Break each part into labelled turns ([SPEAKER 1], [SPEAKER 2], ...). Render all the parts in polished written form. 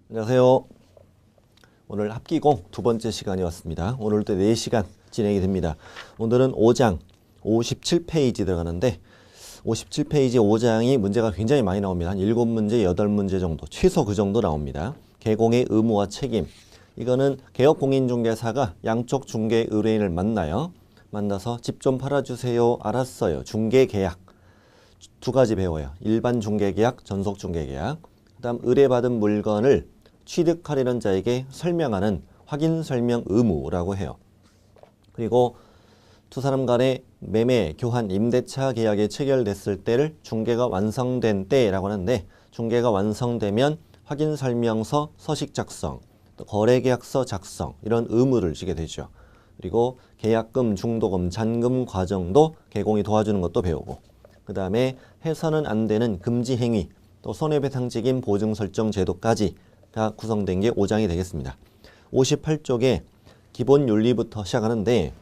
[SPEAKER 1] 안녕하세요. 오늘 합기공 두 번째 시간이 왔습니다. 오늘도 4시간 진행이 됩니다. 오늘은 5장 57페이지 들어가는데 57페이지 5장이 문제가 굉장히 많이 나옵니다. 한 7문제, 8문제 정도, 최소 그 정도 나옵니다. 개공의 의무와 책임. 이거는 개업공인중개사가 양쪽 중개 의뢰인을 만나요. 만나서 집 좀 팔아주세요. 알았어요. 중개계약. 두 가지 배워요. 일반 중개계약, 전속 중개계약. 그 다음 의뢰받은 물건을 취득하려는 자에게 설명하는 확인 설명 의무라고 해요. 그리고 두 사람 간의 매매, 교환, 임대차 계약이 체결됐을 때를 중개가 완성된 때라고 하는데, 중개가 완성되면 확인 설명서 서식 작성, 또 거래계약서 작성, 이런 의무를 지게 되죠. 그리고 계약금, 중도금, 잔금 과정도 개공이 도와주는 것도 배우고, 그 다음에 해서는 안 되는 금지 행위, 또 손해배상 책임 보증 설정 제도까지가 구성된 게 5장이 되겠습니다. 58쪽에 기본 윤리부터 시작하는데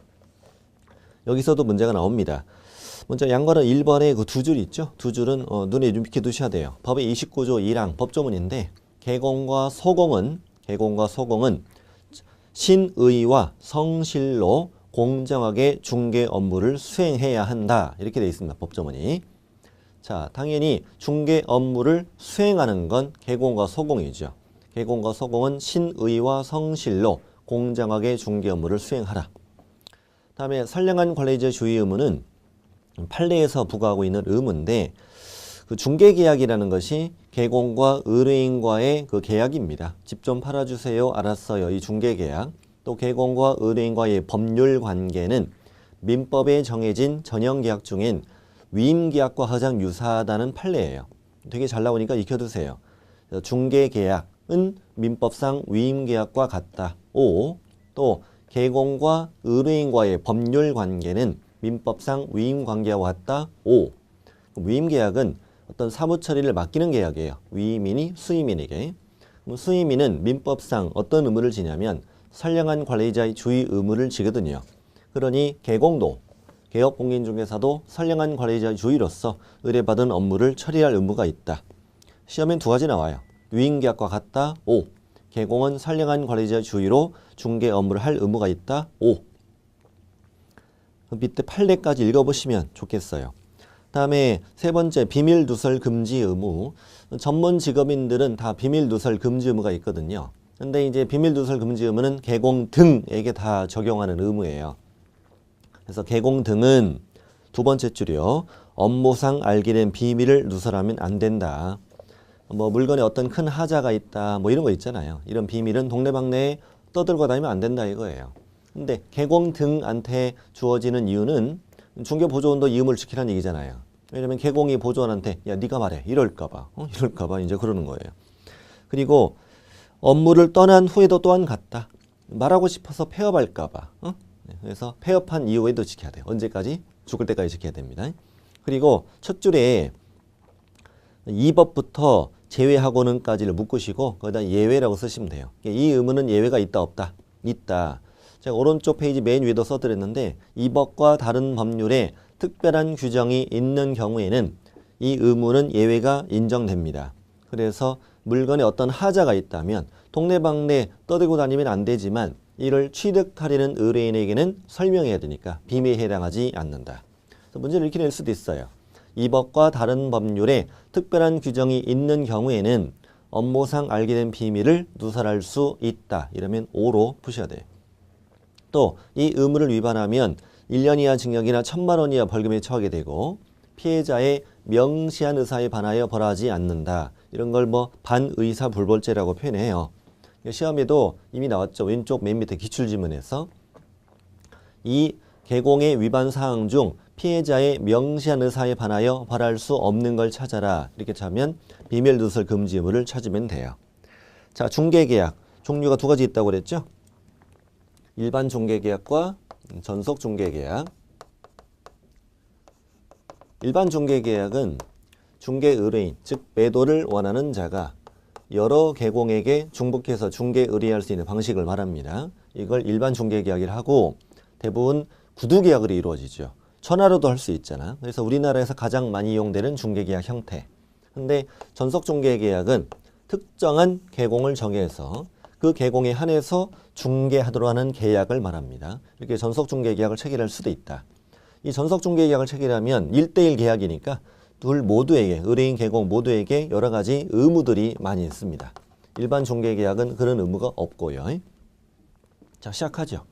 [SPEAKER 1] 여기서도 문제가 나옵니다. 먼저 양관은 1번에 그 두 줄 있죠? 두 줄은 눈에 좀 익혀 두셔야 돼요. 법의 29조 1항 법조문인데 개공과 소공은 신의와 성실로 공정하게 중개 업무를 수행해야 한다. 이렇게 되어 있습니다. 법조문이. 자, 당연히 중개 업무를 수행하는 건 개공과 소공이죠. 개공과 소공은 신의와 성실로 공정하게 중개 업무를 수행하라. 다음에 선량한 관리자 주의 의무는 판례에서 부과하고 있는 의무인데, 그 중개계약이라는 것이 개공과 의뢰인과의 그 계약입니다. 집 좀 팔아주세요. 알았어요. 이 중개계약. 또 개공과 의뢰인과의 법률 관계는 민법에 정해진 전형계약 중인 위임계약과 가장 유사하다는 판례예요. 되게 잘 나오니까 익혀두세요. 중개계약은 민법상 위임계약과 같다. 오. 또 개공과 의뢰인과의 법률 관계는 민법상 위임관계와 같다. 오. 위임계약은 어떤 사무처리를 맡기는 계약이에요. 위임인이 수임인에게. 수임인은 민법상 어떤 의무를 지냐면 선량한 관리자의 주의 의무를 지거든요. 그러니 개공도, 개업공인중개사도 선량한 관리자의 주의로서 의뢰받은 업무를 처리할 의무가 있다. 시험엔 두 가지 나와요. 위임계약과 같다. O. 개공은 선량한 관리자의 주의로 중개 업무를 할 의무가 있다. O. 밑에 판례까지 읽어보시면 좋겠어요. 다음에 세 번째, 비밀 누설 금지 의무. 전문 직업인들은 다 비밀 누설 금지 의무가 있거든요. 근데 이제 비밀 누설 금지 의무는 개공 등에게 다 적용하는 의무예요. 그래서 개공 등은 두 번째 줄이요. 업무상 알게 된 비밀을 누설하면 안 된다. 뭐 물건에 어떤 큰 하자가 있다, 뭐 이런 거 있잖아요. 이런 비밀은 동네방네에 떠들고 다니면 안 된다 이거예요. 근데 개공 등한테 주어지는 이유는 중개보조원도 이 의무를 지키라는 얘기잖아요. 왜냐면 개공이 보조원한테 야 네가 말해 이럴까봐 이럴까봐 이제 그러는 거예요. 그리고 업무를 떠난 후에도 또한 같다. 말하고 싶어서 폐업할까봐. 그래서 폐업한 이후에도 지켜야 돼요. 언제까지? 죽을 때까지 지켜야 됩니다. 그리고 첫 줄에 2법부터 제외하고는까지를 묶으시고 거기다 예외라고 쓰시면 돼요. 이 의무는 예외가 있다 없다? 있다. 제가 오른쪽 페이지 맨 위에도 써드렸는데 이 법과 다른 법률에 특별한 규정이 있는 경우에는 이 의무는 예외가 인정됩니다. 그래서 물건에 어떤 하자가 있다면 동네방네 떠들고 다니면 안 되지만 이를 취득하려는 의뢰인에게는 설명해야 되니까 비밀에 해당하지 않는다. 그래서 문제를 이렇게 낼 수도 있어요. 이 법과 다른 법률에 특별한 규정이 있는 경우에는 업무상 알게 된 비밀을 누설할 수 있다. 이러면 O로 푸셔야 돼요. 또 이 의무를 위반하면 1년 이하 징역이나 1,000만 원 이하 벌금에 처하게 되고 피해자의 명시한 의사에 반하여 벌하지 않는다. 이런 걸 뭐 반의사불벌죄라고 표현해요. 시험에도 이미 나왔죠. 왼쪽 맨 밑에 기출지문에서 이 개공의 위반 사항 중 피해자의 명시한 의사에 반하여 벌할 수 없는 걸 찾아라. 이렇게 차면 비밀 누설 금지 의무를 찾으면 돼요. 자, 중개계약 종류가 두 가지 있다고 그랬죠. 일반 중개계약과 전속 중개계약. 일반 중개계약은 중개 의뢰인, 즉 매도를 원하는 자가 여러 개공에게 중복해서 중개 의뢰할 수 있는 방식을 말합니다. 이걸 일반 중개계약이라 하고 대부분 구두계약으로 이루어지죠. 전화로도 할 수 있잖아. 그래서 우리나라에서 가장 많이 이용되는 중개계약 형태. 근데 전속 중개계약은 특정한 계공을 정해서 그 계공에 한해서 중개하도록 하는 계약을 말합니다. 이렇게 전속중개계약을 체결할 수도 있다. 이 전속중개계약을 체결하면 1대1 계약이니까 둘 모두에게, 의뢰인, 계공 모두에게 여러 가지 의무들이 많이 있습니다. 일반 중개계약은 그런 의무가 없고요. 자, 시작하죠.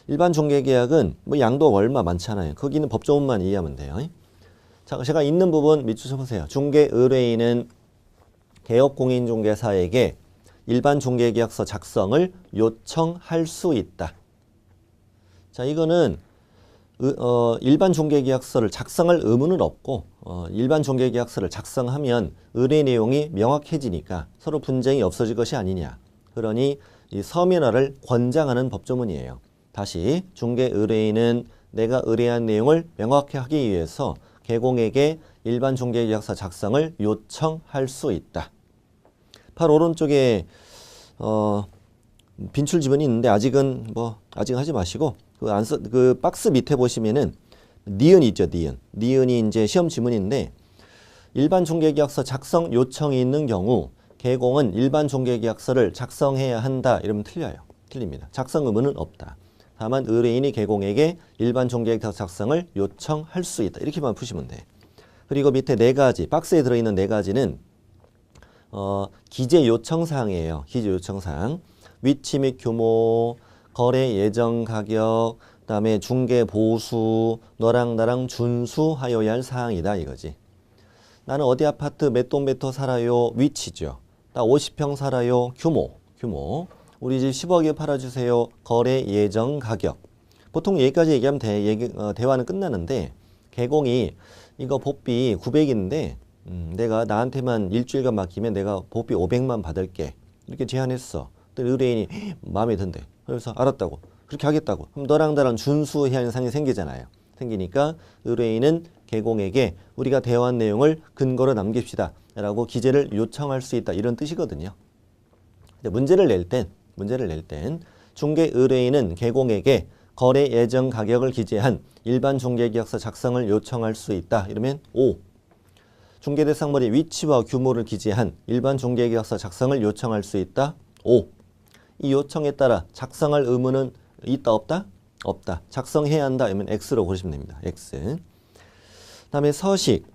[SPEAKER 1] 일반 중개계약은 뭐 양도가 얼마 많지 않아요. 거기는 법조문만 이해하면 돼요. 자, 제가 있는 부분 밑줄 쳐보세요. 중개 의뢰인은 개업공인중개사에게 일반 중개계약서 작성을 요청할 수 있다. 자, 이거는 일반 중개계약서를 작성할 의무는 없고 일반 중개계약서를 작성하면 의뢰 내용이 명확해지니까 서로 분쟁이 없어질 것이 아니냐. 그러니 이 서면화를 권장하는 법조문이에요. 다시 중개 의뢰인은 내가 의뢰한 내용을 명확히 하기 위해서 계공에게 일반 중개계약서 작성을 요청할 수 있다. 팔 오른쪽에 빈출 지문이 있는데 아직은 하지 마시고 그 박스 밑에 보시면은 니은이 있죠, 니은. 니은이 이제 시험 지문인데 일반 중개계약서 작성 요청이 있는 경우 계공은 일반 중개계약서를 작성해야 한다 이러면 틀려요. 틀립니다. 작성 의무는 없다. 다만 의뢰인이 계공에게 일반 중개계약서 작성을 요청할 수 있다. 이렇게만 푸시면 돼. 그리고 밑에 네 가지, 박스에 들어있는 네 가지는 기재 요청사항이에요. 기재 요청사항. 위치 및 규모, 거래 예정 가격, 그다음에 중개 보수, 너랑 나랑 준수하여야 할 사항이다 이거지. 나는 어디 아파트 몇 동 몇 호 살아요. 위치죠. 나 50평 살아요. 규모. 우리 집 10억에 팔아주세요. 거래 예정 가격. 보통 여기까지 얘기하면 대화는 끝나는데 계공이 이거 복비 900인데 내가 나한테만 일주일간 맡기면 내가 복비 500만 받을게. 이렇게 제안했어. 의뢰인이 마음에 든대. 그래서 알았다고. 그렇게 하겠다고. 그럼 너랑 나랑 준수해야 하는 상황이 생기잖아요. 생기니까 의뢰인은 계공에게 우리가 대화한 내용을 근거로 남깁시다. 라고 기재를 요청할 수 있다. 이런 뜻이거든요. 근데 문제를 낼 땐 중개 의뢰인은 계공에게 거래 예정 가격을 기재한 일반 중개계약서 작성을 요청할 수 있다. 이러면 O. 중개대상물의 위치와 규모를 기재한 일반 중개계약서 작성을 요청할 수 있다. O. 이 요청에 따라 작성할 의무는 있다 없다? 없다. 작성해야 한다. 그러면 X로 고르시면 됩니다. X. 다음에 서식.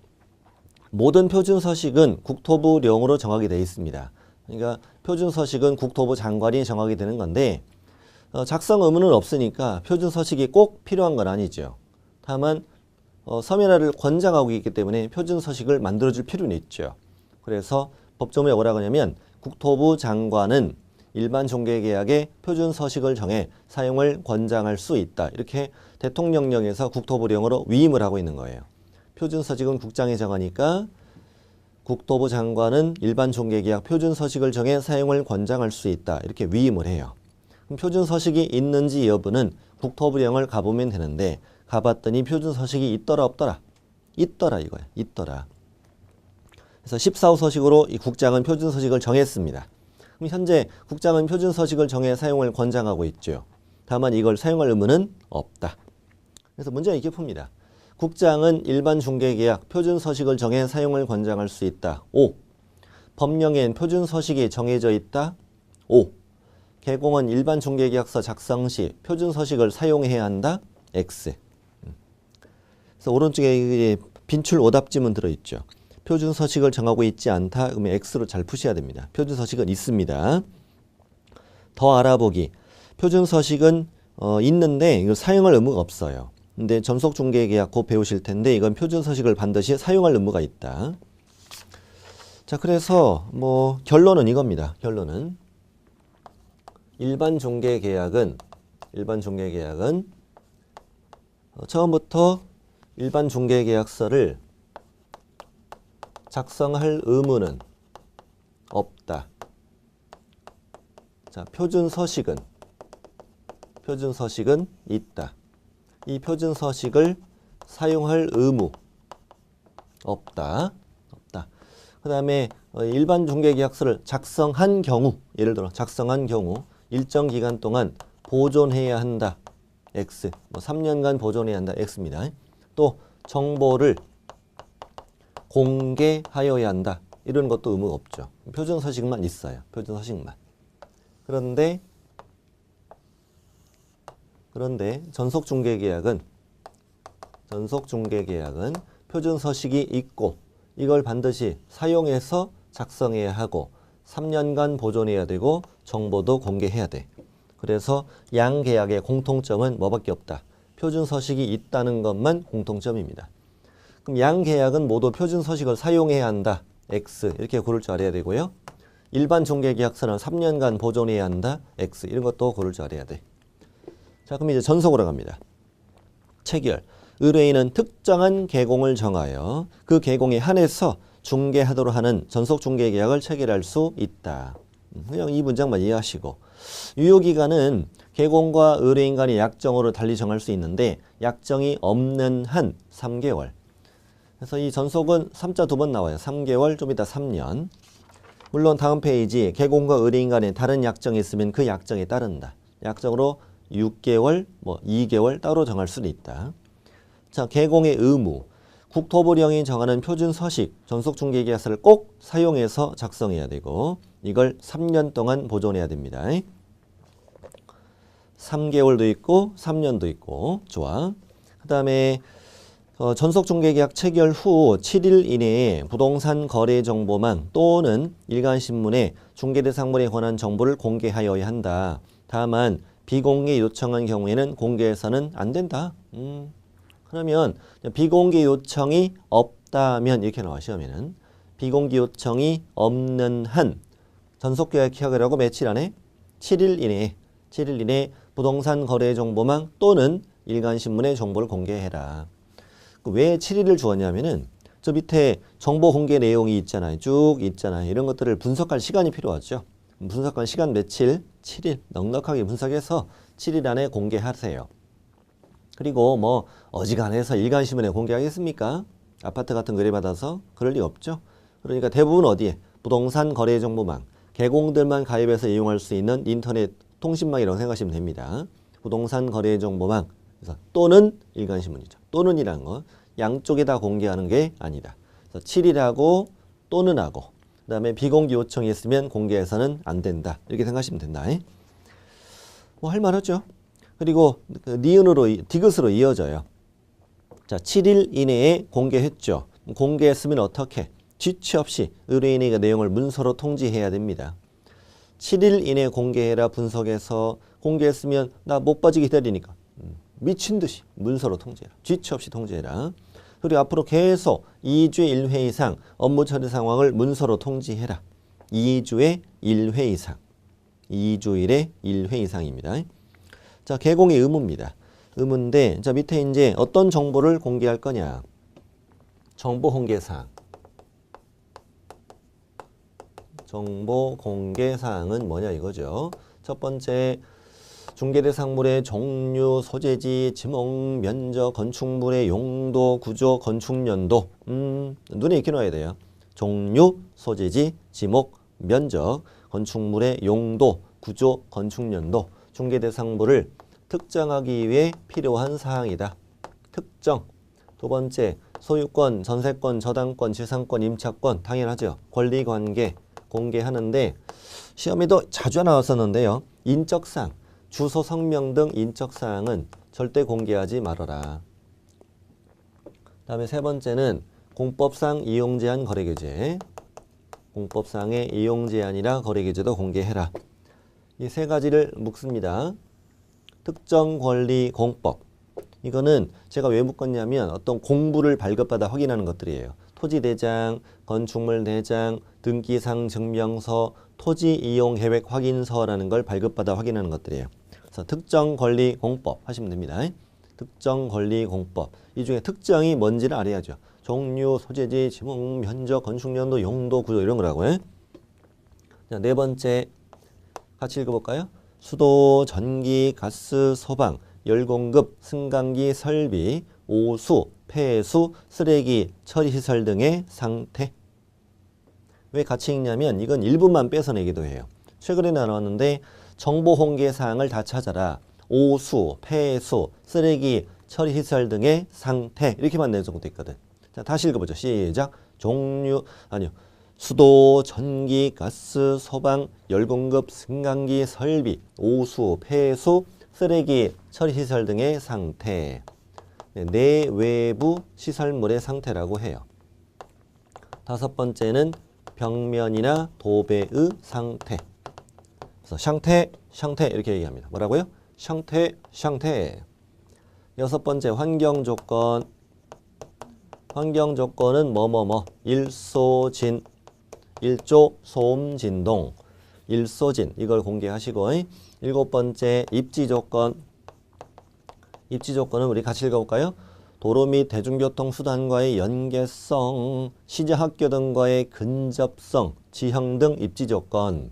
[SPEAKER 1] 모든 표준 서식은 국토부령으로 정하게 되어 있습니다. 그러니까 표준 서식은 국토부 장관이 정하게 되는 건데 작성 의무는 없으니까 표준 서식이 꼭 필요한 건 아니죠. 다만 서면화를 권장하고 있기 때문에 표준 서식을 만들어줄 필요는 있죠. 그래서 법조문에 뭐라고 하냐면 국토부 장관은 일반 중개계약의 표준 서식을 정해 사용을 권장할 수 있다. 이렇게 대통령령에서 국토부령으로 위임을 하고 있는 거예요. 표준 서식은 국장이 정하니까 국토부 장관은 일반 중개계약 표준 서식을 정해 사용을 권장할 수 있다. 이렇게 위임을 해요. 그럼 표준 서식이 있는지 여부는 국토부령을 가보면 되는데 가봤더니 표준 서식이 있더라 없더라? 있더라 이거야. 있더라. 그래서 14호 서식으로 이 국장은 표준 서식을 정했습니다. 그럼 현재 국장은 표준 서식을 정해 사용을 권장하고 있죠. 다만 이걸 사용할 의무는 없다. 그래서 문제가 이렇게 풉니다. 국장은 일반 중개계약 표준 서식을 정해 사용을 권장할 수 있다. O. 법령엔 표준 서식이 정해져 있다. O. 계공은 일반 중개계약서 작성 시 표준 서식을 사용해야 한다. X. 그래서 오른쪽에 빈출 오답지문 들어있죠. 표준 서식을 정하고 있지 않다. 그러면 X로 잘 푸셔야 됩니다. 표준 서식은 있습니다. 더 알아보기. 표준 서식은 있는데 이거 사용할 의무가 없어요. 근데 전속중개계약 곧 배우실 텐데 이건 표준 서식을 반드시 사용할 의무가 있다. 자, 그래서 결론은 이겁니다. 결론은 일반 중개계약은 처음부터 일반 중개계약서를 작성할 의무는 없다. 자, 표준 서식은 있다. 이 표준 서식을 사용할 의무 없다. 그 다음에 일반 중개계약서를 작성한 경우, 예를 들어 작성한 경우 일정 기간 동안 보존해야 한다. X. 3년간 보존해야 한다. X입니다. 또 정보를 공개하여야 한다. 이런 것도 의무가 없죠. 표준 서식만 있어요. 표준 서식만. 그런데 전속중개계약은 표준 서식이 있고 이걸 반드시 사용해서 작성해야 하고 3년간 보존해야 되고 정보도 공개해야 돼. 그래서 양계약의 공통점은 뭐밖에 없다. 표준 서식이 있다는 것만 공통점입니다. 그럼 양계약은 모두 표준 서식을 사용해야 한다. X 이렇게 고를 줄 알아야 되고요. 일반 중개계약서는 3년간 보존해야 한다. X 이런 것도 고를 줄 알아야 돼. 자, 그럼 이제 전속으로 갑니다. 체결. 의뢰인은 특정한 계공을 정하여 그 계공에 한해서 중개하도록 하는 전속중개계약을 체결할 수 있다. 그냥 이 문장만 이해하시고 유효기간은 계공과 의뢰인 간의 약정으로 달리 정할 수 있는데 약정이 없는 한 3개월. 그래서 이 전속은 3자 2번 나와요. 3개월, 좀 이따 3년. 물론 다음 페이지 계공과 의뢰인 간에 다른 약정이 있으면 그 약정에 따른다. 약정으로 6개월, 2개월 따로 정할 수는 있다. 자, 계공의 의무. 국토부령이 정하는 표준 서식, 전속중개계약서를 꼭 사용해서 작성해야 되고 이걸 3년 동안 보존해야 됩니다. 3개월도 있고 3년도 있고 좋아. 그 다음에 전속중개계약 체결 후 7일 이내에 부동산 거래 정보망 또는 일간신문에 중개대상물에 관한 정보를 공개하여야 한다. 다만 비공개 요청한 경우에는 공개해서는 안 된다. 그러면 비공개 요청이 없다면 이렇게 나와 시험에는 비공개 요청이 없는 한 전속계약 기각이라고 며칠 안에 7일 이내에 부동산 거래 정보망 또는 일간신문의 정보를 공개해라. 왜 7일을 주었냐면은 저 밑에 정보 공개 내용이 있잖아요. 쭉 있잖아요. 이런 것들을 분석할 시간이 필요하죠. 분석할 시간 며칠? 7일. 넉넉하게 분석해서 7일 안에 공개하세요. 그리고 어지간해서 일간신문에 공개하겠습니까? 아파트 같은 거 의뢰받아서 그럴 리 없죠. 그러니까 대부분 어디에? 부동산 거래 정보망, 계공들만 가입해서 이용할 수 있는 인터넷 통신망이라고 생각하시면 됩니다. 부동산 거래 정보망 그래서 또는 일간신문이죠. 또는이란 거 양쪽에 다 공개하는 게 아니다. 그래서 7일하고 또는 하고 그다음에 비공개 요청이 있으면 공개해서는 안 된다. 이렇게 생각하시면 된다. 할 만하죠. 그리고 니은으로 디귿으로 이어져요. 자, 7일 이내에 공개했죠. 공개했으면 어떻게? 지체 없이 의뢰인이 그 내용을 문서로 통지해야 됩니다. 7일 이내에 공개해라 분석해서 공개했으면 나 못 빠지게 기다리니까 미친 듯이 문서로 통지해라. 지체 없이 통지해라. 그리고 앞으로 계속 2주에 1회 이상 업무 처리 상황을 문서로 통지해라. 2주에 1회 이상. 2주일에 1회 이상입니다. 자, 계공의 의무입니다. 의무인데, 자, 밑에 이제 어떤 정보를 공개할 거냐. 정보 공개사항. 정보 공개사항은 뭐냐 이거죠. 첫 번째, 중개대상물의 종류, 소재지, 지목, 면적, 건축물의 용도, 구조, 건축연도. 눈에 익혀 놔야 돼요. 종류, 소재지, 지목, 면적, 건축물의 용도, 구조, 건축연도. 중개대상물을 특정하기 위해 필요한 사항이다. 특정. 두 번째, 소유권, 전세권, 저당권, 지상권, 임차권 당연하죠. 권리관계 공개하는데 시험에도 자주 나왔었는데요. 인적사항, 주소, 성명 등 인적사항은 절대 공개하지 말아라. 다음에 세 번째는 공법상 이용제한 거래규제. 공법상의 이용제한이라 거래규제도 공개해라. 이 세 가지를 묻습니다. 특정 권리 공법. 이거는 제가 왜 묶었냐면 어떤 공부를 발급받아 확인하는 것들이에요. 토지대장, 건축물대장, 등기상 증명서, 토지 이용 계획 확인서라는 걸 발급받아 확인하는 것들이에요. 그래서 특정 권리 공법 하시면 됩니다. 특정 권리 공법. 이 중에 특정이 뭔지를 알아야죠. 종류, 소재지, 지목, 면적, 건축연도, 용도, 구조 이런 거라고요. 자, 네 번째 같이 읽어볼까요? 수도, 전기, 가스, 소방, 열공급, 승강기, 설비, 오수, 폐수, 쓰레기, 처리시설 등의 상태. 왜 같이 읽냐면 이건 일부만 뺏어내기도 해요. 최근에 나왔는데 정보 공개 사항을 다 찾아라. 오수, 폐수, 쓰레기, 처리시설 등의 상태 이렇게만 내정돼 있거든. 자, 다시 읽어보죠. 시작. 수도, 전기, 가스, 소방, 열공급, 승강기, 설비, 오수, 폐수, 쓰레기, 처리시설 등의 상태. 내외부 시설물의 상태라고 해요. 다섯 번째는 벽면이나 도배의 상태. 그래서 샹태, 샹태 이렇게 얘기합니다. 뭐라고요? 샹태, 샹태. 여섯 번째 환경 조건. 환경 조건은 뭐뭐뭐 일소진, 일조, 소음, 진동, 일소진 이걸 공개하시고 일곱 번째 입지 조건. 입지 조건은 우리 같이 읽어볼까요? 도로 및 대중교통수단과의 연계성, 시제학교 등과의 근접성, 지형 등 입지 조건.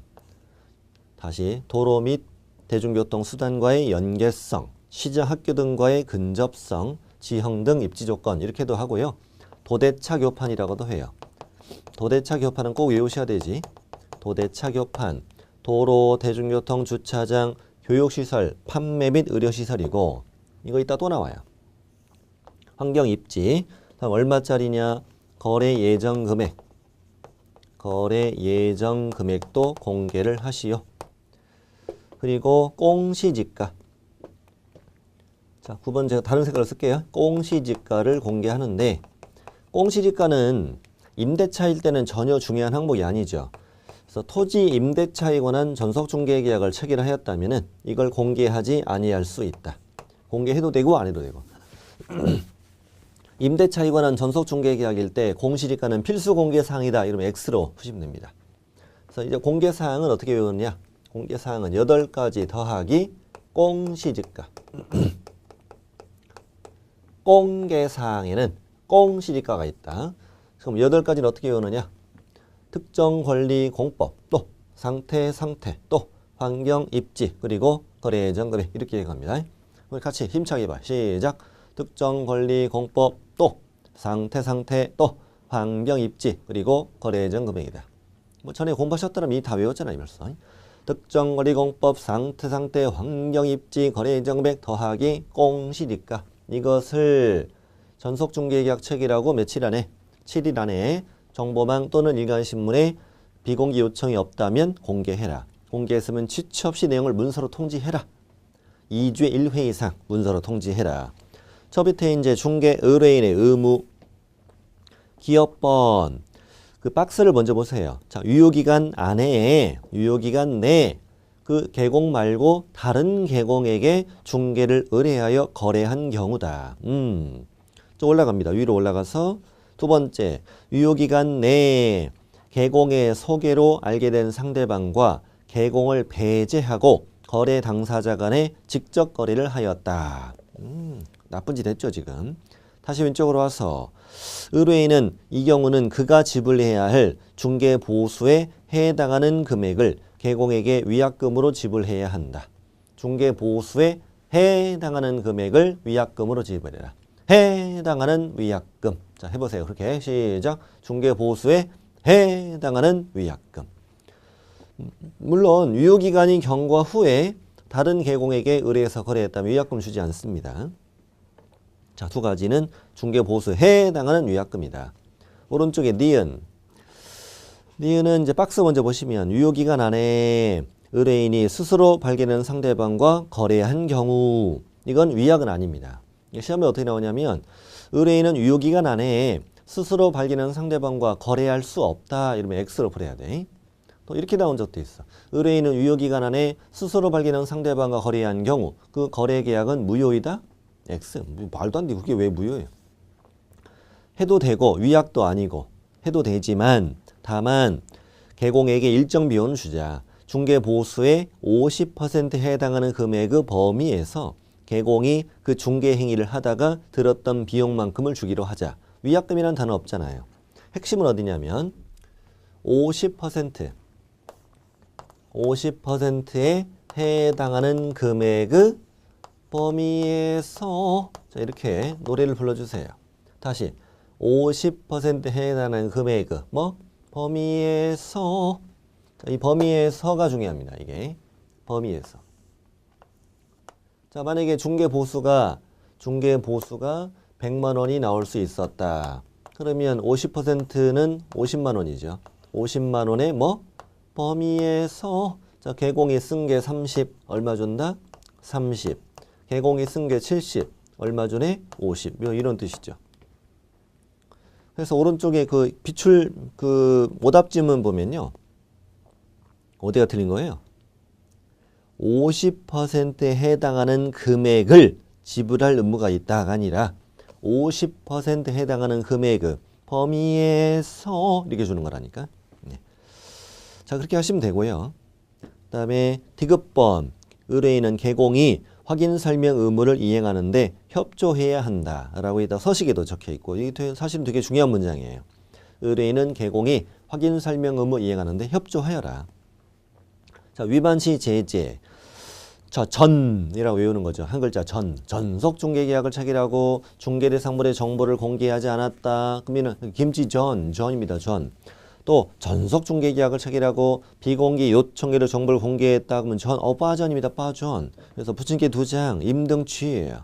[SPEAKER 1] 다시 도로 및 대중교통수단과의 연계성, 시제학교 등과의 근접성, 지형 등 입지 조건 이렇게도 하고요. 도대차 교판이라고도 해요. 도대차 교판은 꼭 외우셔야 되지. 도대차 교판, 도로, 대중교통, 주차장, 교육시설, 판매 및 의료시설이고 이거 이따 또 나와요. 환경 입지, 다음 얼마짜리냐? 거래 예정 금액. 거래 예정 금액도 공개를 하시오. 그리고 공시지가. 자, 9번 제가 다른 색깔을 쓸게요. 공시지가를 공개하는데 공시지가는 임대차일 때는 전혀 중요한 항목이 아니죠. 그래서 토지 임대차에 관한 전속중개계약을 체결하였다면 이걸 공개하지 아니할 수 있다. 공개해도 되고 안 해도 되고. 임대차에 관한 전속중개계약일 때 공시지가는 필수 공개사항이다. 이러면 X로 푸시면 됩니다. 그래서 이제 공개사항은 어떻게 외우느냐? 공개사항은 8가지 더하기 공시지가. 공개사항에는 공시지가가 있다. 그럼 8가지는 어떻게 외우느냐? 특정 권리 공법, 또 상태, 또 환경 입지, 그리고 거래 예정 금액 이렇게 얘기합니다. 우리 같이 힘차게 봐. 시작. 특정 권리 공법, 또 상태, 또 환경 입지, 그리고 거래 예정 금액이다. 뭐 전에 공부하셨다면 이미 다 외웠잖아요, 벌써. 특정 권리 공법, 상태, 환경 입지, 거래 예정 금액 더하기 공시지가. 이것을 전속중개계약 체결하고 며칠 안에 7일 안에 정보망 또는 일간신문에 비공개 요청이 없다면 공개해라. 공개했으면 취처 없이 내용을 문서로 통지해라. 2주에 1회 이상 문서로 통지해라. 저 밑에 이제 중개 의뢰인의 의무. 기업번. 그 박스를 먼저 보세요. 자, 유효기간 안에, 유효기간 내에 그 계공 말고 다른 계공에게 중개를 의뢰하여 거래한 경우다. 좀 올라갑니다. 위로 올라가서 두 번째, 유효기간 내에 계공의 소개로 알게 된 상대방과 계공을 배제하고 거래 당사자 간에 직접 거래를 하였다. 나쁜 짓 했죠, 지금. 다시 왼쪽으로 와서 의뢰인은 이 경우는 그가 지불해야 할 중개 보수에 해당하는 금액을 계공에게 위약금으로 지불해야 한다. 중개 보수에 해당하는 금액을 위약금으로 지불해라. 해당하는 위약금. 자, 해보세요. 그렇게 시작. 중개 보수에 해당하는 위약금. 물론 유효기간이 경과 후에 다른 계공에게 의뢰해서 거래했다면 위약금 주지 않습니다. 자, 두 가지는 중개 보수에 해당하는 위약금이다. 오른쪽에 니은. 니은은 이제 박스 먼저 보시면 유효기간 안에 의뢰인이 스스로 발견한 상대방과 거래한 경우 이건 위약은 아닙니다. 시험에 어떻게 나오냐면 의뢰인은 유효기간 안에 스스로 발견한 상대방과 거래할 수 없다. 이러면 X로 풀어야 돼. 또 이렇게 나온 적도 있어. 의뢰인은 유효기간 안에 스스로 발견한 상대방과 거래한 경우 그 거래 계약은 무효이다. X. 말도 안 돼. 그게 왜 무효예요? 해도 되고 위약도 아니고 해도 되지만 다만 계공에게 일정 비용을 주자. 중개 보수의 50% 해당하는 금액의 범위에서 계공이 그 중개 행위를 하다가 들었던 비용만큼을 주기로 하자. 위약금이라는 단어 없잖아요. 핵심은 어디냐면 50%에 해당하는 금액의 범위에서 자, 이렇게 노래를 불러주세요. 다시 50%에 해당하는 금액의 범위에서 자, 이 범위에서가 중요합니다. 이게 범위에서. 자, 만약에 중개 보수가 100만 원이 나올 수 있었다. 그러면 50%는 50만 원이죠. 50만 원의 뭐? 범위에서 자, 개공이 쓴 게 30 얼마 준다? 30. 개공이 쓴 게 70 얼마 주네? 50. 이런 뜻이죠. 그래서 오른쪽에 그 비출 그 오답지문 보면요. 어디가 틀린 거예요? 50%에 해당하는 금액을 지불할 의무가 있다가 아니라 50%에 해당하는 금액을 범위에서 이렇게 주는 거라니까. 네. 자, 그렇게 하시면 되고요. 그 다음에 디귿번 의뢰인은 개공이 확인 설명 의무를 이행하는데 협조해야 한다라고 있다 서식에도 적혀 있고 이게 사실은 되게 중요한 문장이에요. 의뢰인은 개공이 확인 설명 의무 이행하는데 협조하여라. 자, 위반 시 제재. 자, 전이라고 외우는 거죠. 한 글자 전. 전속 중개계약을 체결하고 중개대상물의 정보를 공개하지 않았다. 그러면 김치 전입니다. 전. 또 전속 중개계약을 체결하고 비공개 요청계로 정보를 공개했다. 그러면 빠전입니다. 빠전. 그래서 부침개 2장 임등취예요.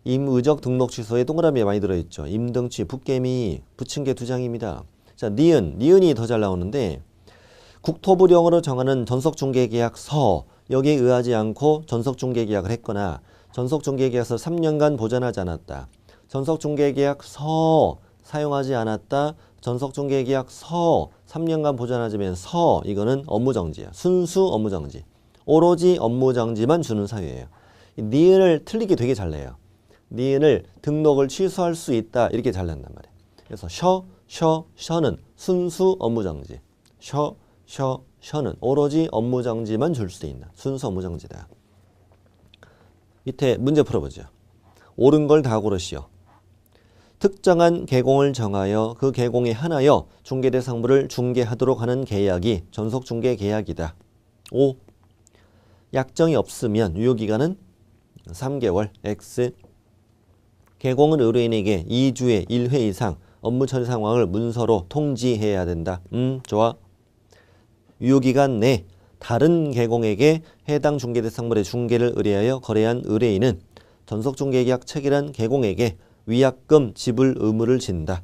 [SPEAKER 1] 임의적 등록 취소에 동그라미에 많이 들어있죠. 임등취, 북개미, 부침개 2장입니다. 자, 니은이 더 잘 나오는데 국토부령으로 정하는 전속중개계약서 여기에 의하지 않고 전속중개계약을 했거나 전속중개계약서 3년간 보전하지 않았다. 전속중개계약서 사용하지 않았다. 전속중개계약서 3년간 보전하지면 이거는 업무정지야. 순수 업무정지. 오로지 업무정지만 주는 사유예요. 니은을 틀리게 되게 잘 내요. 니은을 등록을 취소할 수 있다. 이렇게 잘 낸단 말이에요. 그래서 셔는 순수 업무정지. 셔는 오로지 업무정지만 줄 수 있는 순수 업무정지다. 밑에 문제 풀어보죠. 옳은 걸 다 고르시오. 특정한 계공을 정하여 그 계공에 한하여 중개대상물을 중개하도록 하는 계약이 전속중개계약이다. 5. 약정이 없으면 유효기간은 3개월. X. 계공은 의뢰인에게 2주에 1회 이상 업무 처리 상황을 문서로 통지해야 된다. 좋아. 유효기간 내 다른 계공에게 해당 중개대상물의 중개를 의뢰하여 거래한 의뢰인은 전속중개계약 체결한 계공에게 위약금 지불 의무를 진다.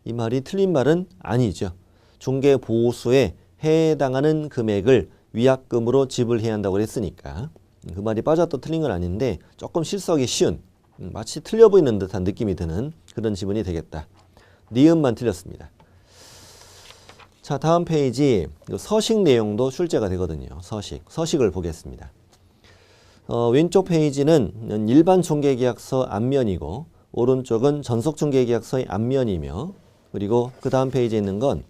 [SPEAKER 1] 이 말이 틀린 말은 아니죠. 중개보수에 해당하는 금액을 위약금으로 지불해야 한다고 했으니까 그 말이 빠졌다 틀린 건 아닌데 조금 실수하기 쉬운 마치 틀려 보이는 듯한 느낌이 드는 그런 지문이 되겠다. 니은만 틀렸습니다. 자, 다음 페이지 서식 내용도 출제가 되거든요. 서식을 보겠습니다. 왼쪽 페이지는 일반 중개계약서 앞면이고 오른쪽은 전속중개계약서의 앞면이며 그리고 그 다음 페이지에 있는 건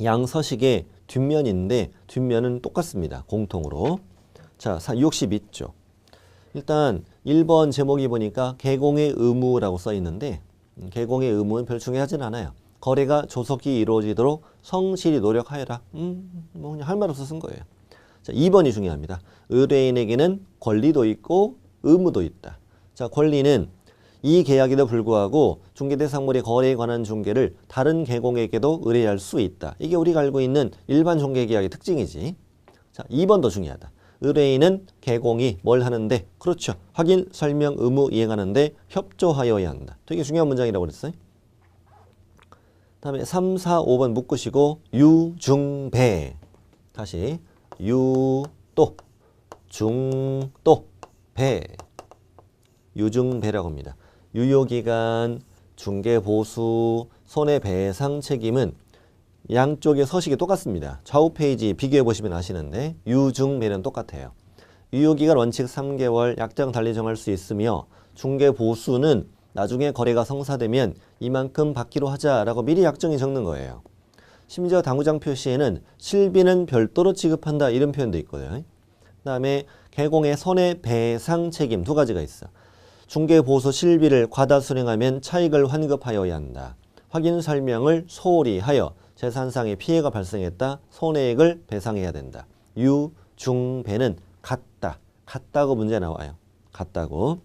[SPEAKER 1] 양서식의 뒷면인데 뒷면은 똑같습니다. 공통으로. 자, 62쪽. 일단 1번 제목이 보니까 계공의 의무라고 써 있는데 계공의 의무는 별 중요하진 않아요. 거래가 조속히 이루어지도록 성실히 노력하여라. 뭐 그냥 할 말 없어 쓴 거예요. 자, 2번이 중요합니다. 의뢰인에게는 권리도 있고 의무도 있다. 자, 권리는 이 계약에도 불구하고 중개대상물의 거래에 관한 중개를 다른 계공에게도 의뢰할 수 있다. 이게 우리가 알고 있는 일반 중개계약의 특징이지. 자, 2번도 중요하다. 의뢰인은 계공이 뭘 하는데 그렇죠. 확인, 설명, 의무 이행하는데 협조하여야 한다. 되게 중요한 문장이라고 그랬어요. 다음에 3, 4, 5번 묶으시고 유중배 다시 유또 중또 배 유중배라고 합니다. 유효기간, 중개보수, 손해배상 책임은 양쪽의 서식이 똑같습니다. 좌우 페이지 비교해 보시면 아시는데 유중배는 똑같아요. 유효기간 원칙 3개월 약정 달리 정할 수 있으며 중개보수는 나중에 거래가 성사되면 이만큼 받기로 하자라고 미리 약정이 적는 거예요. 심지어 당구장 표시에는 실비는 별도로 지급한다 이런 표현도 있거든요. 그 다음에 계공의 손해배상 책임 2가지가 있어. 중개보수 실비를 과다 수령하면 차익을 환급하여야 한다. 확인 설명을 소홀히 하여 재산상의 피해가 발생했다. 손해액을 배상해야 된다. 유, 중, 배는 같다. 같다고 문제 나와요. 같다고.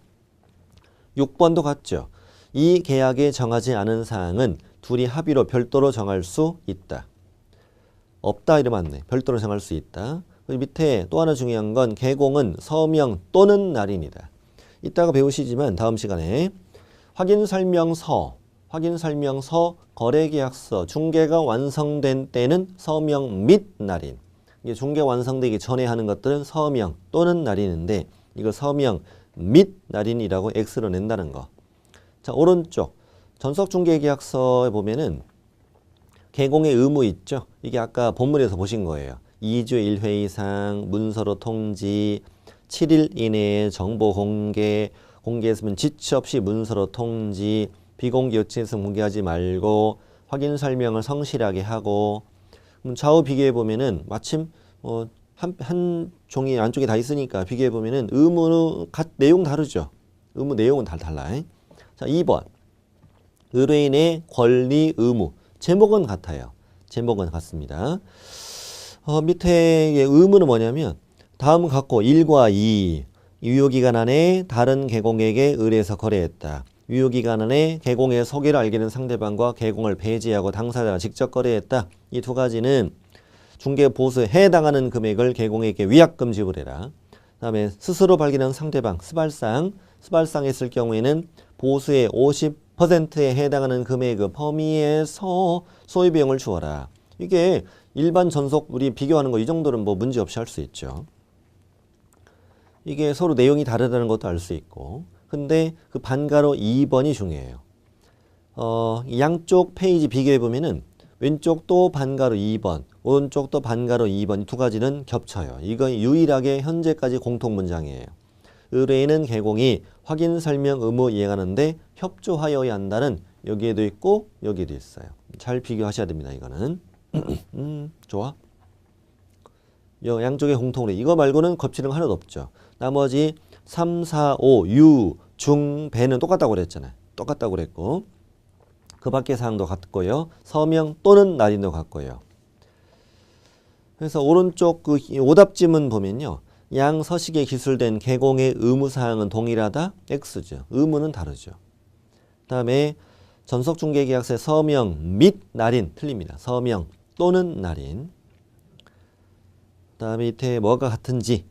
[SPEAKER 1] 6번도 같죠. 이 계약에 정하지 않은 사항은 둘이 합의로 별도로 정할 수 있다. 없다 이러면 안 돼. 별도로 정할 수 있다. 그리고 밑에 또 하나 중요한 건 계공은 서명 또는 날입니다. 이따가 배우시지만 다음 시간에 확인 설명서 확인설명서, 거래계약서, 중개가 완성된 때는 서명 및 날인. 이게 중개 완성되기 전에 하는 것들은 서명 또는 날인인데 이거 서명 및 날인이라고 X로 낸다는 거. 자, 오른쪽 전석중개계약서에 보면은 개공의 의무 있죠. 이게 아까 본문에서 보신 거예요. 2주 1회 이상 문서로 통지, 7일 이내에 정보 공개, 공개했으면 지체 없이 문서로 통지, 비공개 요청해서 공개하지 말고 확인 설명을 성실하게 하고. 좌우 비교해 보면은 마침 한 종이 안쪽에 다 있으니까 비교해 보면은 의무는 내용 다르죠. 의무 내용은 다 달라. 자, 2번 의뢰인의 권리 의무. 제목은 같아요. 제목은 같습니다. 밑에 의무는 뭐냐면 다음 같고 1과 2 유효기간 안에 다른 개공에게 의뢰해서 거래했다. 유효기간 안에 개공의 소개를 알게 된 상대방과 개공을 배제하고 당사자가 직접 거래했다. 이 두 가지는 중개 보수에 해당하는 금액을 개공에게 위약금 지불해라. 그 다음에 스스로 발견한 상대방 스발상 했을 경우에는 보수의 50%에 해당하는 금액의 범위에서 소유비용을 주어라. 이게 일반 전속 우리 비교하는 거 이 정도는 뭐 문제 없이 할 수 있죠. 이게 서로 내용이 다르다는 것도 알 수 있고. 근데 그 반가로 2번이 중요해요. 양쪽 페이지 비교해 보면은 왼쪽도 반가로 2번, 오른쪽도 반가로 2번 두 가지는 겹쳐요. 이건 유일하게 현재까지 공통 문장이에요. 의뢰인은 개공이 확인 설명 의무 이행하는데 협조하여야 한다는 여기에도 있고 여기에도 있어요. 잘 비교하셔야 됩니다. 이거는. 좋아. 양쪽의 공통으로 이거 말고는 겹치는 거 하나도 없죠. 나머지 3, 4, 5, 유, 중, 배는 똑같다고 그랬잖아요. 똑같다고 그랬고 그 밖의 사항도 같고요. 서명 또는 날인도 같고요. 그래서 오른쪽 그 오답지문 보면요. 양 서식에 기술된 개공의 의무사항은 동일하다? X죠. 의무는 다르죠. 그 다음에 전석중개계약서의 서명 및 날인 틀립니다. 서명 또는 날인. 그 다음에 밑에 뭐가 같은지.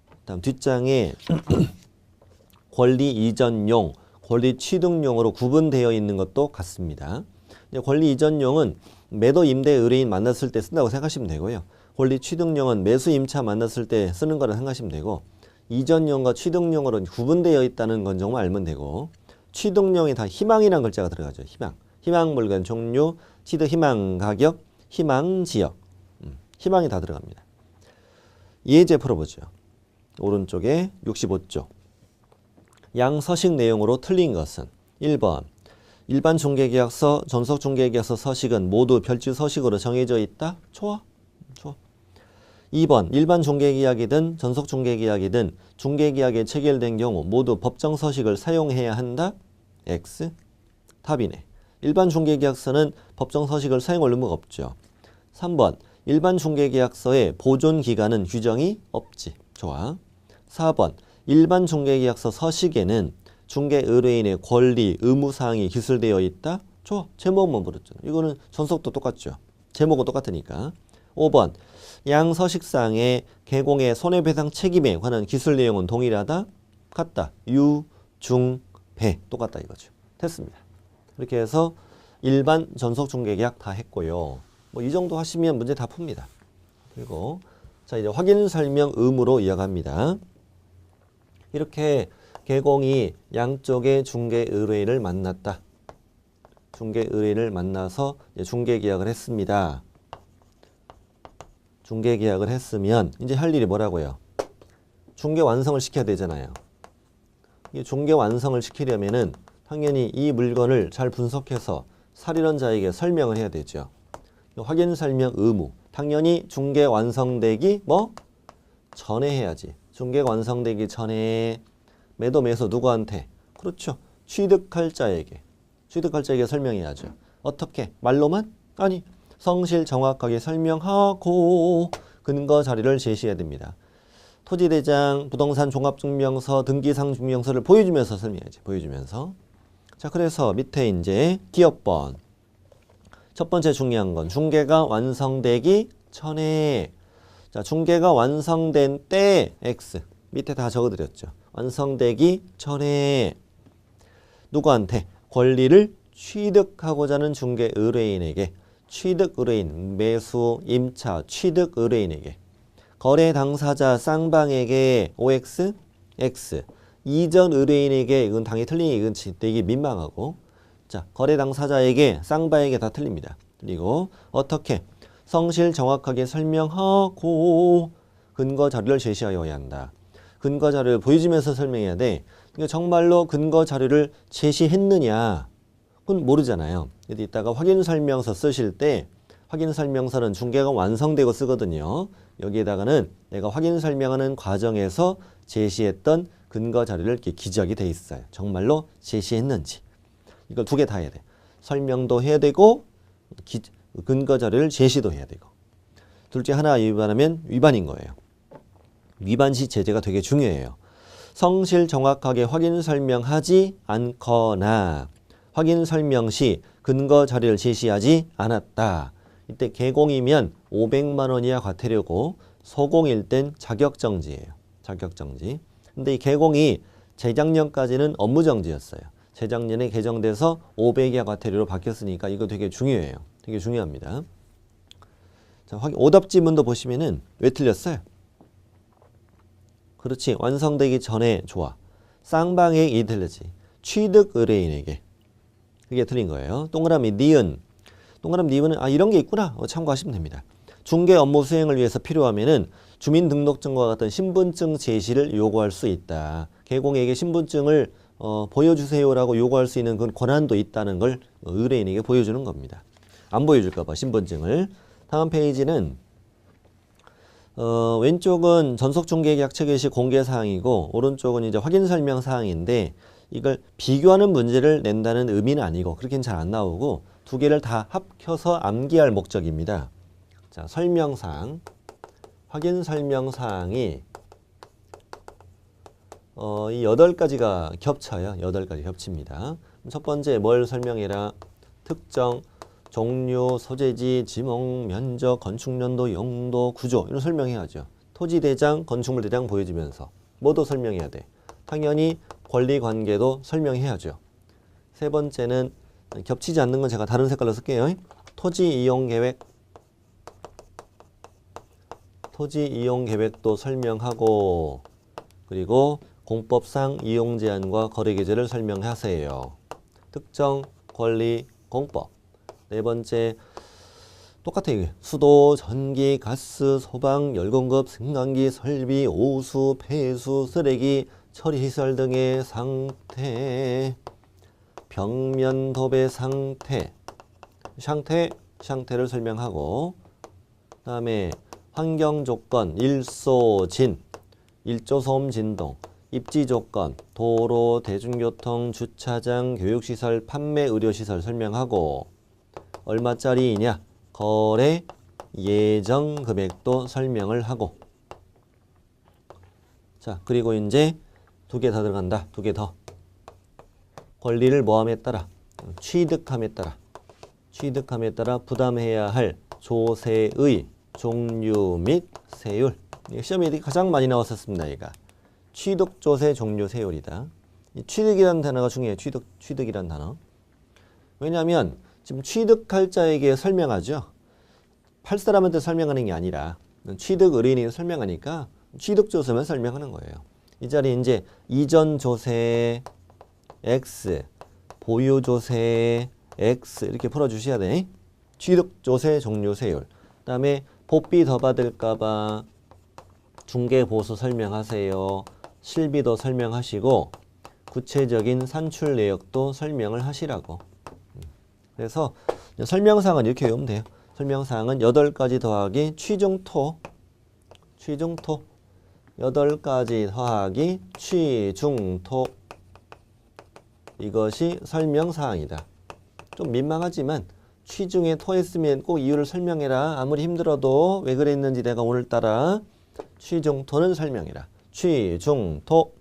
[SPEAKER 1] 그 다음 뒷장에 권리 이전용, 권리 취득용으로 구분되어 있는 것도 같습니다. 권리 이전용은 매도 임대 의뢰인 만났을 때 쓴다고 생각하시면 되고요. 권리 취득용은 매수 임차 만났을 때 쓰는 거라 생각하시면 되고 이전용과 취득용으로 구분되어 있다는 건 정말 알면 되고 취득용에 다 희망이라는 글자가 들어가죠. 희망 물건 종류, 취득 희망 가격, 희망 지역 희망이 다 들어갑니다. 예제 풀어보죠. 오른쪽에 65쪽 양 서식 내용으로 틀린 것은 1번 일반 중개계약서, 전석중개계약서 서식은 모두 별지 서식으로 정해져 있다? 좋아. 2번 일반 중개계약이든 전석중개계약이든 중개계약에 체결된 경우 모두 법정 서식을 사용해야 한다? X. 답이네. 일반 중개계약서는 법정 서식을 사용할 의무가 없죠. 3번 일반 중개계약서의 보존 기간은 규정이 없지. 좋아. 4번 일반 중개계약서 서식에는 중개 의뢰인의 권리, 의무사항이 기술되어 있다? 좋아. 제목만 버렸잖아. 이거는 전석도 똑같죠. 제목은 똑같으니까. 5번 양 서식상의 개공의 손해배상 책임에 관한 기술 내용은 동일하다? 같다. 유, 중, 배 똑같다 이거죠. 됐습니다. 이렇게 해서 일반 전석중개계약 다 했고요. 뭐 이 정도 하시면 문제 다 풉니다. 그리고 자 이제 확인 설명 의무로 이어갑니다. 이렇게 개공이 양쪽의 중개 의뢰인을 만났다. 중개 의뢰인을 만나서 중개 계약을 했습니다. 중개 계약을 했으면 이제 할 일이 뭐라고요? 중개 완성을 시켜야 되잖아요. 이 중개 완성을 시키려면은 당연히 이 물건을 잘 분석해서 살인원자에게 설명을 해야 되죠. 확인 설명 의무. 당연히 중개 완성되기 전에 해야지. 중개가 완성되기 전에 매도 매수 누구한테? 그렇죠. 취득할 자에게 설명해야죠. 어떻게? 말로만? 아니. 성실 정확하게 설명하고 근거 자료를 제시해야 됩니다. 토지대장, 부동산 종합증명서, 등기상 증명서를 보여주면서 설명해야지. 보여주면서. 자, 그래서 밑에 이제 기업번. 첫 번째 중요한 건 중개가 완성되기 전에. 자, 중개가 완성된 때 X. 밑에 다 적어드렸죠. 완성되기 전에 누구한테? 권리를 취득하고자 하는 중개 의뢰인에게 취득 의뢰인, 매수, 임차, 취득 의뢰인에게 거래 당사자 쌍방에게 OX, X 이전 의뢰인에게 이건 당연히 틀린 이건 되게 민망하고 자 거래 당사자에게 쌍방에게 다 틀립니다. 그리고 어떻게 성실 정확하게 설명하고 근거 자료를 제시하여야 한다. 근거 자료를 보여주면서 설명해야 돼. 그러니까 정말로 근거 자료를 제시했느냐 그건 모르잖아요. 그래서 이따가 확인 설명서 쓰실 때 확인 설명서는 중개가 완성되고 쓰거든요. 여기에다가는 내가 확인 설명하는 과정에서 제시했던 근거 자료를 이렇게 기적이 돼 있어요. 정말로 제시했는지. 이걸 두 개 다 해야 돼. 설명도 해야 되고 근거 자료를 제시도 해야 되고. 둘째 하나 위반하면 위반인 거예요. 위반 시 제재가 되게 중요해요. 성실 정확하게 확인 설명하지 않거나 확인 설명 시 근거 자료를 제시하지 않았다. 이때 개공이면 500만 원 이하 과태료고 소공일 땐 자격정지예요. 자격정지. 근데 이 개공이 재작년까지는 업무정지였어요. 재작년에 개정돼서 500 이하 과태료로 바뀌었으니까 이거 되게 중요해요. 되게 중요합니다. 자, 오답 지문도 보시면은 왜 틀렸어요? 그렇지. 완성되기 전에 좋아. 쌍방에게 틀렸지. 취득 의뢰인에게. 그게 틀린 거예요. 동그라미 니은. 동그라미 니은은 이런 게 있구나. 참고하시면 됩니다. 중개 업무 수행을 위해서 필요하면은 주민등록증과 같은 신분증 제시를 요구할 수 있다. 개공에게 신분증을 보여주세요라고 요구할 수 있는 그런 권한도 있다는 걸 의뢰인에게 보여주는 겁니다. 안 보여줄까 봐 신분증을. 다음 페이지는 왼쪽은 전속중개계약 체결 시 공개사항이고 오른쪽은 이제 확인설명사항인데 이걸 비교하는 문제를 낸다는 의미는 아니고 그렇게는 잘 안 나오고 두 개를 다 합쳐서 암기할 목적입니다. 자, 설명사항, 확인설명사항이 이 8가지가 겹쳐요. 8가지 겹칩니다. 첫 번째 뭘 설명해라? 특정, 종류, 소재지, 지목, 면적, 건축연도, 용도, 구조 이런 설명해야죠. 토지대장, 건축물대장 보여주면서 뭐도 설명해야 돼. 당연히 권리관계도 설명해야죠. 세 번째는 겹치지 않는 건 제가 다른 색깔로 쓸게요. 토지이용계획, 토지이용계획도 설명하고 그리고 공법상 이용제한과 거래계제를 설명하세요. 특정, 권리, 공법. 네 번째 똑같아요. 수도, 전기, 가스, 소방, 열공급, 승강기, 설비, 오수, 폐수, 쓰레기, 처리시설 등의 상태, 벽면 도배 상태, 상태를 설명하고 그 다음에 환경조건, 일소진, 일조소음 진동, 입지조건, 도로, 대중교통, 주차장, 교육시설, 판매, 의료시설 설명하고 얼마짜리이냐, 거래, 예정 금액도 설명을 하고 자 그리고 이제 두 개 더 들어간다. 두 개 더. 권리를 뭐함에 따라 취득함에 따라 부담해야 할 조세의 종류 및 세율. 시험에 가장 많이 나왔었습니다. 얘가 취득 조세 종류 세율이다. 이 취득이라는 단어가 중요해요. 취득이라는 단어. 왜냐하면 지금 취득할 자에게 설명하죠. 팔 사람한테 설명하는 게 아니라 취득 의뢰인이 설명하니까 취득 조세만 설명하는 거예요. 이 자리에 이제 이전 조세 X, 보유 조세 X 이렇게 풀어주셔야 돼. 취득 조세 종류 세율. 그 다음에 복비 더 받을까봐 중개 보수 설명하세요. 실비도 설명하시고 구체적인 산출 내역도 설명을 하시라고. 그래서 설명사항은 이렇게 외우면 돼요. 설명사항은 8가지 더하기 취중토 8가지 더하기 취중토 이것이 설명사항이다. 좀 민망하지만 취중에 토했으면 꼭 이유를 설명해라. 아무리 힘들어도 왜 그랬는지 내가 오늘따라 취중토는 설명해라. 취중토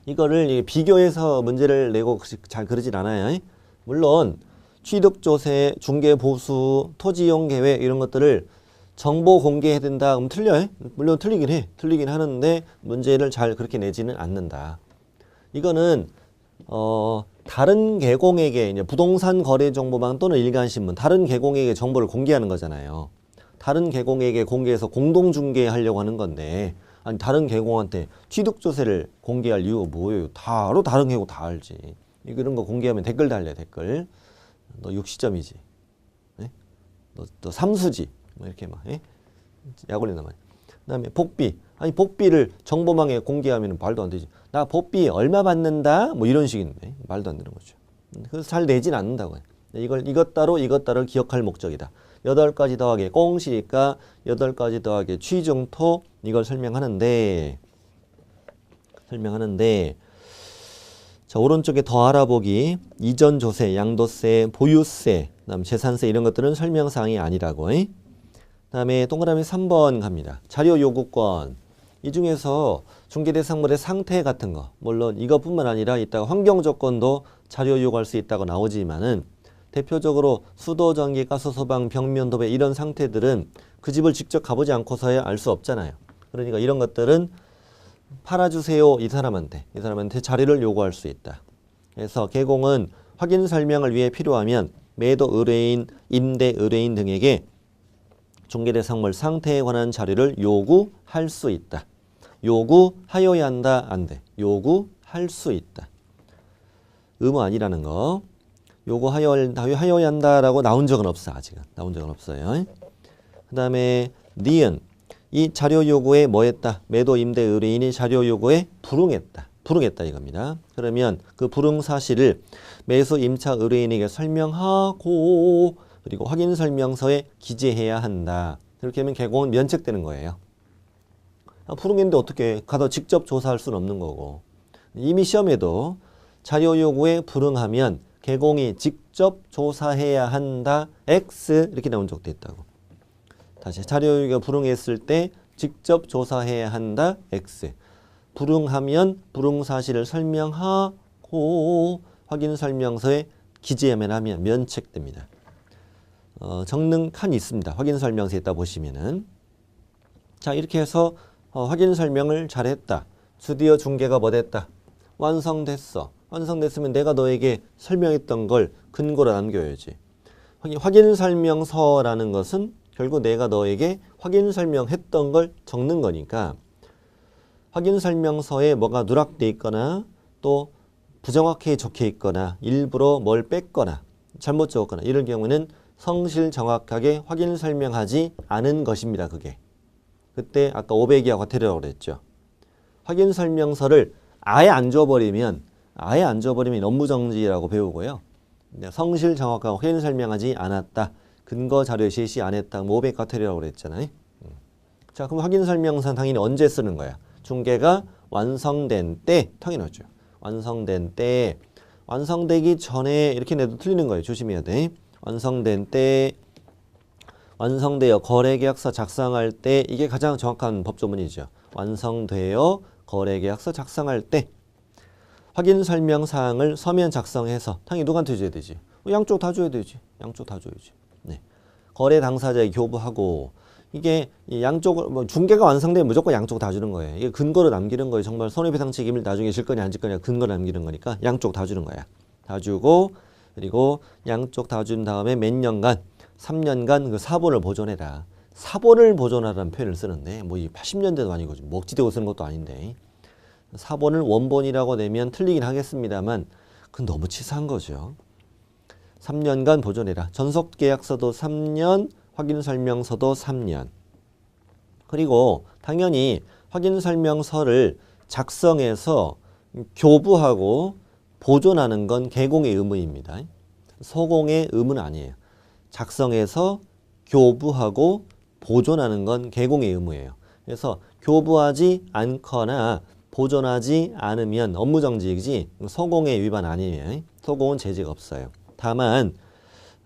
[SPEAKER 1] 이거를 비교해서 문제를 내고 잘 그러진 않아요. 물론 취득조세, 중개보수, 토지이용계획 이런 것들을 정보 공개해야 된다. 그럼 틀려요. 물론 틀리긴 해. 틀리긴 하는데 문제를 잘 그렇게 내지는 않는다. 이거는 다른 개공에게 이제 부동산 거래 정보망 또는 일간신문 다른 개공에게 정보를 공개하는 거잖아요. 다른 개공에게 공개해서 공동 중개하려고 하는 건데 아니 다른 개공한테 취득 조세를 공개할 이유가 뭐예요? 바로 다른 개공 다 알지. 이런 거 공개하면 댓글 달래 댓글. 너 6시점이지. 네? 너 삼수지. 뭐 이렇게 막 약 올린단 말이야. 그다음에 복비. 아니 복비를 정보망에 공개하면 말도 안 되지. 나 복비 얼마 받는다? 뭐 이런 식인데 말도 안 되는 거죠. 그래서 잘 내진 않는다고요. 이것 따로 기억할 목적이다. 8가지 더하기 공시니까 8가지 더하기 취중토 이걸 설명하는데 자 오른쪽에 더 알아보기 이전 조세, 양도세, 보유세, 그다음 재산세 이런 것들은 설명사항이 아니라고. 그다음에 동그라미 3번 갑니다. 자료 요구권. 이 중에서 중개대상물의 상태 같은 거 물론 이것뿐만 아니라 이따가 환경 조건도 자료 요구할 수 있다고 나오지만은 대표적으로 수도, 전기, 가스, 소방, 벽면, 도배 이런 상태들은 그 집을 직접 가보지 않고서야 알 수 없잖아요. 그러니까 이런 것들은 팔아주세요 이 사람한테 자료를 요구할 수 있다. 그래서 개공은 확인 설명을 위해 필요하면 매도 의뢰인, 임대 의뢰인 등에게 중개대상물 상태에 관한 자료를 요구할 수 있다. 요구하여야 한다, 안 돼. 요구할 수 있다. 의무 아니라는 거. 요구하여야 한다라고 나온 적은 없어. 아직은. 나온 적은 없어요. 그 다음에 니은. 이 자료 요구에 뭐 했다? 매도 임대 의뢰인이 자료 요구에 불응했다 이겁니다. 그러면 그 불응 사실을 매수 임차 의뢰인에게 설명하고 그리고 확인 설명서에 기재해야 한다. 이렇게 하면 개공은 면책되는 거예요. 불응했는데 어떻게 가서 직접 조사할 수는 없는 거고. 이미 시험에도 자료 요구에 불응하면 개공이 직접 조사해야 한다. X 이렇게 나온 적도 있다고. 다시 자료 요구가 불응했을 때 직접 조사해야 한다. X. 불응하면 불응 사실을 설명하고 확인 설명서에 기재하면 하면 면책됩니다. 적는 칸이 있습니다. 확인 설명서에 있다 보시면은. 자, 이렇게 해서 확인 설명을 잘했다. 드디어 중개가 뭐 됐다? 완성됐어. 완성됐으면 내가 너에게 설명했던 걸 근거로 남겨야지. 확인 설명서라는 것은 결국 내가 너에게 확인 설명했던 걸 적는 거니까 확인 설명서에 뭐가 누락돼 있거나 또 부정확하게 적혀 있거나 일부러 뭘 뺐거나 잘못 적었거나 이럴 경우는 성실 정확하게 확인 설명하지 않은 것입니다. 그게. 그때 아까 500이와 과태료라고 그랬죠. 확인 설명서를 아예 안 줘버리면 업무정지라고 배우고요. 성실 정확하게 확인 설명하지 않았다. 근거 자료 제시 안 했다. 500 과태료라고 그랬잖아요. 자, 그럼 확인 설명서는 당연히 언제 쓰는 거야? 중개가 완성된 때 당연하죠. 완성된 때 완성되기 전에 이렇게 내도 틀리는 거예요. 조심해야 돼. 완성된 때 완성되어 거래계약서 작성할 때 이게 가장 정확한 법조문이죠. 완성되어 거래계약서 작성할 때 확인 설명 사항을 서면 작성해서 당연히 누구한테 줘야 되지? 양쪽 다 줘야 되지. 양쪽 다 줘야지. 네. 거래 당사자에 교부하고 이게 양쪽 중개가 완성되면 무조건 양쪽 다 주는 거예요. 이게 근거로 남기는 거예요. 정말 손해배상 책임을 나중에 질 거냐 안 질 거냐 근거로 남기는 거니까 양쪽 다 주는 거야. 다 주고 그리고 양쪽 다 준 다음에 몇 년간 3년간 그 사본을 보존해라. 사본을 보존하라는 표현을 쓰는데 뭐 이 80년대도 아니고 먹지대고 쓰는 것도 아닌데 사본을 원본이라고 내면 틀리긴 하겠습니다만 그건 너무 치사한 거죠. 3년간 보존해라. 전속계약서도 3년, 확인설명서도 3년. 그리고 당연히 확인설명서를 작성해서 교부하고 보존하는 건 개공의 의무입니다. 소공의 의무는 아니에요. 작성해서 교부하고 보존하는 건 개공의 의무예요. 그래서 교부하지 않거나 보존하지 않으면 업무정지이지 소공의 위반 아니에요. 소공은 죄가 없어요. 다만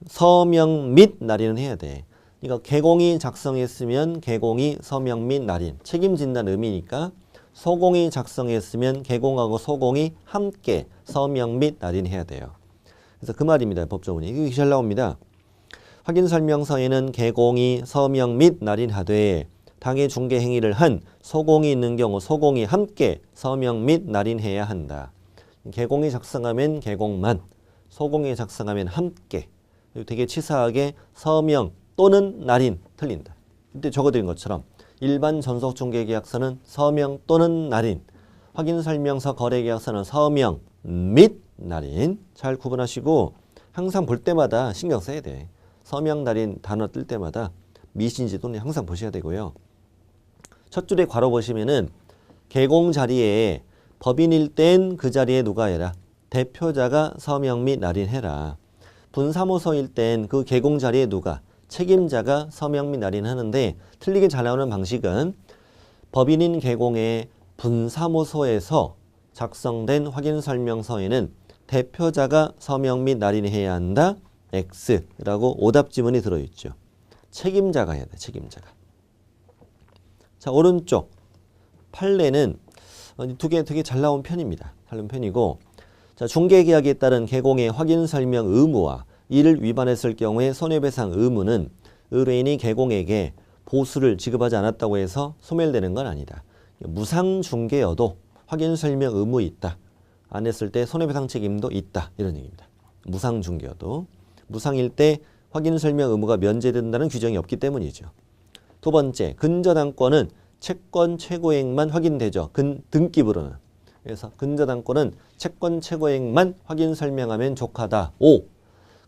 [SPEAKER 1] 서명 및 날인은 해야 돼. 그러니까 개공이 작성했으면 개공이 서명 및 날인 책임진다는 의미니까 소공이 작성했으면 개공하고 소공이 함께 서명 및 날인해야 돼요. 그래서 그 말입니다. 법조문이. 이게 잘 나옵니다. 확인설명서에는 개공이 서명 및 날인하되 당해 중개 행위를 한 소공이 있는 경우 소공이 함께 서명 및 날인해야 한다. 개공이 작성하면 개공만, 소공이 작성하면 함께. 그리고 되게 치사하게 서명 또는 날인 틀린다. 이때 적어드린 것처럼 일반 전속중개계약서는 서명 또는 날인, 확인설명서 거래계약서는 서명 및 날인. 잘 구분하시고 항상 볼 때마다 신경 써야 돼. 서명 날인 단어 뜰 때마다 밑인지 또는 항상 보셔야 되고요. 첫 줄에 괄호 보시면은 개공 자리에 법인일 땐 그 자리에 누가 해라. 대표자가 서명 및 날인해라. 분사무소일 땐 그 개공 자리에 누가 책임자가 서명 및 날인하는데 틀리게 잘 나오는 방식은 법인인 개공의 분사무소에서 작성된 확인설명서에는 대표자가 서명 및 날인해야 한다. X라고 오답지문이 들어있죠. 책임자가 해야 돼. 책임자가. 자, 오른쪽 판례는 두 개 되게 잘 나온 편입니다. 잘 나온 편이고, 자, 중개계약에 따른 개공의 확인설명 의무와 이를 위반했을 경우에 손해배상 의무는 의뢰인이 개공에게 보수를 지급하지 않았다고 해서 소멸되는 건 아니다. 무상중개여도 확인설명 의무 있다. 안 했을 때 손해배상 책임도 있다. 이런 얘기입니다. 무상중개여도. 무상일 때 확인설명 의무가 면제된다는 규정이 없기 때문이죠. 두 번째, 근저당권은 채권 최고액만 확인되죠. 등기부로는. 그래서 근저당권은 채권 최고액만 확인 설명하면 족하다. 5.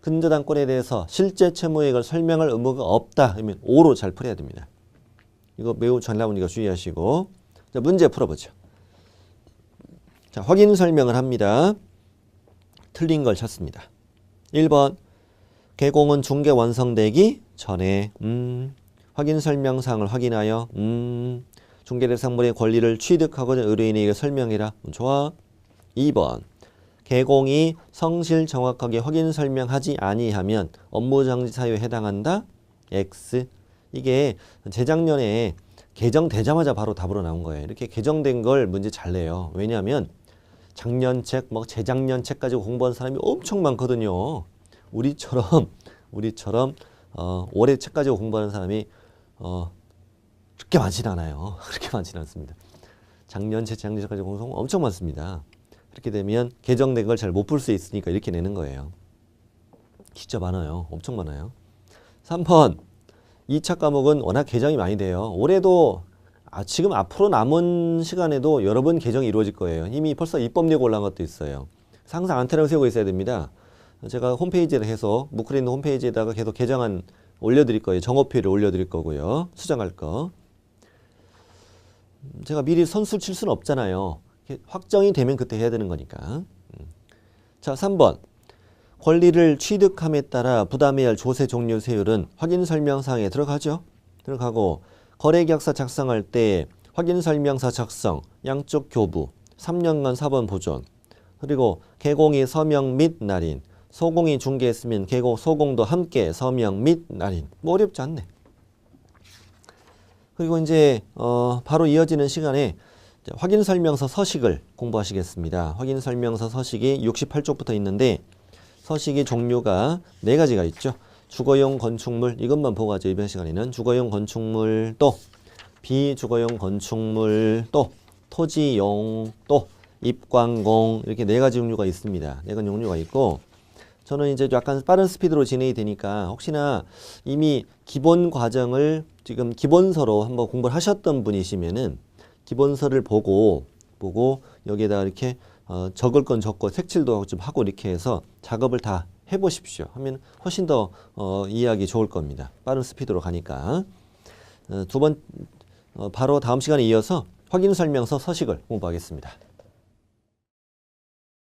[SPEAKER 1] 근저당권에 대해서 실제 채무액을 설명할 의무가 없다. 그러면 5로 잘 풀어야 됩니다. 이거 매우 잘 나오니까 주의하시고. 자, 문제 풀어보죠. 자, 확인 설명을 합니다. 틀린 걸 찾습니다. 1번. 개공은 중개 완성되기 전에 확인 설명사항을 확인하여 중개대상물의 권리를 취득하고자 의뢰인에게 설명해라. 좋아. 2번. 개공이 성실 정확하게 확인 설명하지 아니하면 업무정지 사유에 해당한다. X. 이게 재작년에 개정되자마자 바로 답으로 나온 거예요. 이렇게 개정된 걸 문제 잘 내요. 왜냐하면 작년 책, 재작년 책 가지고 공부한 사람이 엄청 많거든요. 우리처럼 올해 책 가지고 공부하는 사람이 그렇게 많지는 않아요. 그렇게 많지는 않습니다. 작년 책 가지고 공부 엄청 많습니다. 그렇게 되면 개정된 걸 잘 못 볼 수 있으니까 이렇게 내는 거예요. 진짜 많아요. 엄청 많아요. 3번. 2차 과목은 워낙 개정이 많이 돼요. 올해도 지금 앞으로 남은 시간에도 여러 번 개정이 이루어질 거예요. 이미 벌써 입법령 올라온 것도 있어요. 항상 안테나를 세우고 있어야 됩니다. 제가 홈페이지에 해서 무크레인 홈페이지에다가 계속 개정안 올려드릴 거예요. 정오표를 올려드릴 거고요. 수정할 거. 제가 미리 선수 칠 수는 없잖아요. 확정이 되면 그때 해야 되는 거니까. 자, 3번. 권리를 취득함에 따라 부담해야 할 조세 종료 세율은 확인설명사항에 들어가죠. 들어가고 거래계약서 작성할 때 확인설명서 작성, 양쪽 교부, 3년간 사본 보존, 그리고 개공이 서명 및 날인, 소공이 중개했으면 소공도 함께 서명 및 날인. 뭐 어렵지 않네. 그리고 이제 바로 이어지는 시간에 확인설명서 서식을 공부하시겠습니다. 확인설명서 서식이 68쪽부터 있는데 서식의 종류가 4가지가 있죠. 주거용 건축물, 이것만 보고 가죠. 이번 시간에는 주거용 건축물, 또 비주거용 건축물, 또 토지용, 또 입광공, 이렇게 4가지 종류가 있습니다. 4가지 종류가 있고, 저는 이제 약간 빠른 스피드로 진행이 되니까 혹시나 이미 기본 과정을 지금 기본서로 한번 공부를 하셨던 분이시면은 기본서를 보고 여기에다 이렇게 적을 건 적고 색칠도 좀 하고 이렇게 해서 작업을 다 해보십시오. 하면 훨씬 더 이해하기 좋을 겁니다. 빠른 스피드로 가니까. 바로 다음 시간에 이어서 확인설명서 서식을 공부하겠습니다.